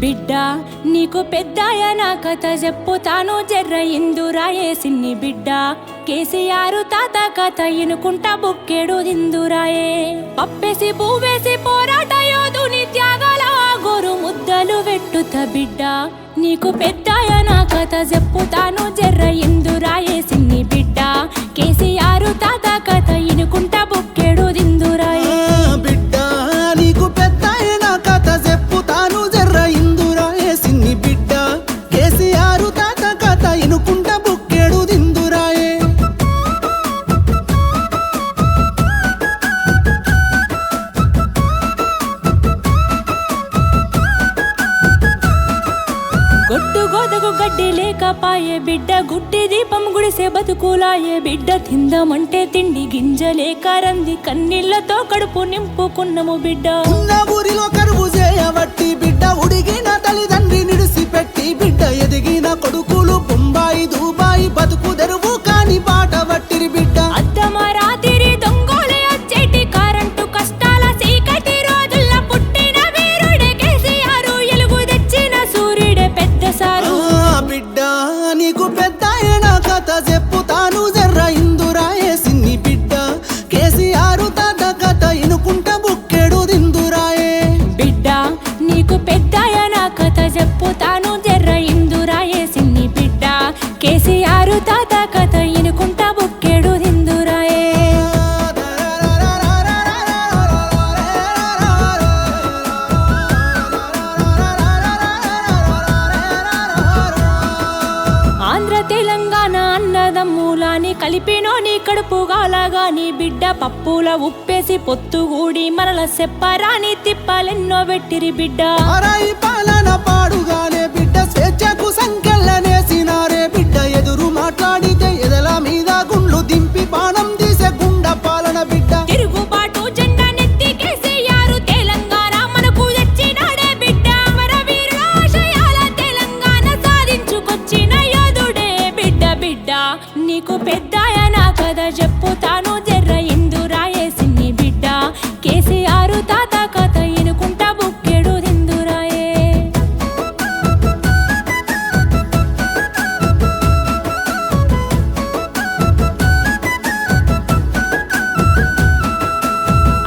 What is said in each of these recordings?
బిడ్డ నీకు పెద్దాయన కథ చెప్పుతాను జర్ర ఇందురాయే సిన్ని బిడ్డ కేసీఆర్ తాత కథ ఇనుకుంటా బుక్కెడు దిందురాయే పప్పేసి పువ్వేసి పోరాట యోధుని త్యాగాల గోరు ముద్దలు వెట్టుత బిడ్డ నీకు పెద్దాయన కథ చెప్పుతాను జర్ర ఇందురాయే సిన్ని బిడ్డ కేసీఆర్ తాత కథ ఇనుకుంటా బుక్కెడు దిందురాయే బిడ్డ నీకు పెద్దాయన కథ చెప్పుతాను జర్ర ఇందురాయే సిన్ని బిడ్డ కేసీఆర్ తాత కథ ఇనుకుంటా బుక్కెడు దిందురాయే గొడ్డు గోదకు గడ్డి లేకపాయే బిడ్డ గుడ్డి దీపం గుడిసే బతుకులాయే బిడ్డ తిందామంటే తిండి గింజలేక రంది కన్నీళ్లతో కడుపు నింపుకున్నము బిడ్డ ఉన్న ఊరిలో కరువు చేయబట్టి బిడ్డ ఉడిగిన తల్లిదండ్రి నిడిసిపెట్టి బిడ్డ ఎదిగిన కొడుకులు బొంబాయి దుబాయి బతుకు తెరువు కాని బాట పట్టిరి బిడ్డ అద్దమరాతిరి దొంగోలే వచ్చేటి కరెంటు కష్టాల చీకటి రోజుల్లో పుట్టిన వీరుడే కేసీఆర్ ఎలుగు తెచ్చిన సూర్యుడే పెద్ద సారు బిడ్డ నీకు పెద్దాయన కథ చెప్పుతాను జర్ర ఇందురాయే సిన్ని బిడ్డ కేసీఆర్ తాత కథ ఇనుకుంటా బుక్కెడు దిందురాయే బిడ్డ నీకు పెద్దాయన కథ చెప్పుతాను జర్ర ఇందురాయే సిన్ని బిడ్డ కేసీఆర్ తాత కథ ఇనుకుంటా బుక్కెడు దిందురాయే ఆంధ్ర తెలంగాణ అన్నదమ్ములాని కలిపినో నీ కడుపు గాలగాని బిడ్డ పప్పుల ఉప్పేసి పొత్తుగూడి మనల సెప్పరాని తిప్పలెన్నో పెట్టిరి బిడ్డ అరాయి పాలన పాడుగానే బిడ్డ స్వేచ్ఛకు సంకెళ్ళనేసినారే బిడ్డ ఎదురు మాట్లాడితే ఎదల మీద గుండ్లు దింపి బాణం తీసే గుండ పాలన బిడ్డ తిరుగుబాటు జెండా నెత్తికేసేయారు తెలంగాణ మనకు తెచ్చినాడే బిడ్డ అమరవీరుల ఆశయాల తెలంగాణ సాధించుకొచ్చిన యోధుడే బిడ్డ బిడ్డ నీకు పెద్దాయన కథ చెప్పుతాను జర్ర ఇందురాయే సిన్ని బిడ్డ కేసీఆర్ తాత కథ ఇనుకుంటా బుక్కెడు దిందురాయే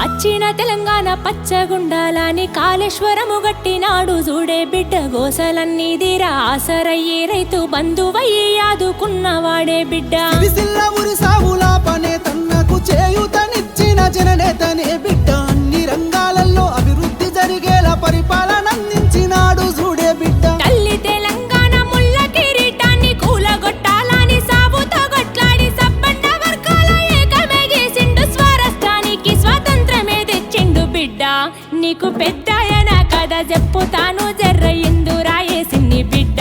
అచ్చిన తెలంగాణ పచ్చగుండాలని కాళేశ్వరము గట్టినాడు చూడే బిడ్డ గోసలన్నీ తీరా ఆసరయ్యి రైతు బంధువయ్యి ఆదుకున్నవాడే బిడ్డ సిరిసిల్ల ఊరి సాగుల పనే తన్నకు చేయూతనిచ్చిన జననేతనే బిడ్డ అన్ని రంగాలలో అభివృద్ధి జరిగేలా పరిపాలన అందించినాడు చూడే బిడ్డ తల్లి తెలంగాణ ముళ్ళ కిరీటాన్ని కూలగొట్టాలని సాగుతో గొట్లాడి సబ్బన్న వర్గాల ఏకమే చేసిండు స్వరాష్ట్రానికి స్వాతంత్రమే తెచ్చిండు బిడ్డ నీకు పెద్దాయన కథ చెప్పుతాను జర్ర ఇందురాయే సిన్ని బిడ్డ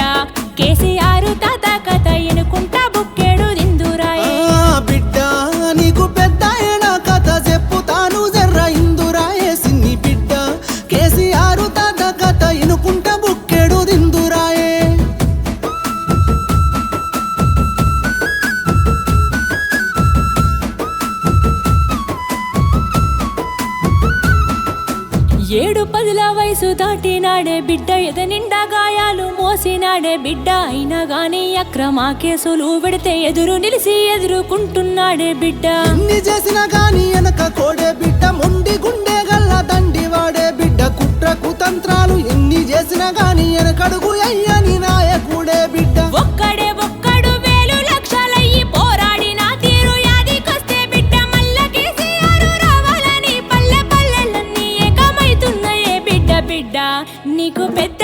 కేసీఆర్ తాత కథ ఇనుకుంటా బుక్కెడు దిందురాయే బిడ్డ నీకు పెద్దాయన కథ చెప్పుతాను జర్ర ఇందురాయే సిన్ని బిడ్డ కేసీఆర్ తాత కథ ఇనుకుంటా బుక్కెడు దిందురాయే ఏడు పదుల వయసు దాటినాడే బిడ్డ ఎదనిండా గాయాలు మోసినాడే బిడ్డ అయినా గాని అక్రమ కేసులు పెడితే ఎదురు నిలిసి ఎదుర్కొంటున్నాడే బిడ్డ ఎన్ని చేసినా గాని వెనక కోడే బిడ్డ మొండి గుండె గల్ల దండి వాడే బిడ్డ కుట్ర కుతంత్రాలు ఎన్ని చేసినా గాని వెనకడుగు అయ్యని నాయకుడే బిడ్డ ఒక్కడు వేలు లక్షలయ్యి పోరాడిన తీరు యాదికొస్తే బిడ్డ మల్ల కేసీఆర్ రావాలని పల్లె పల్లెలన్నీ ఏకమైతున్నాయే బిడ్డ బిడ్డ నీకు పెద్ద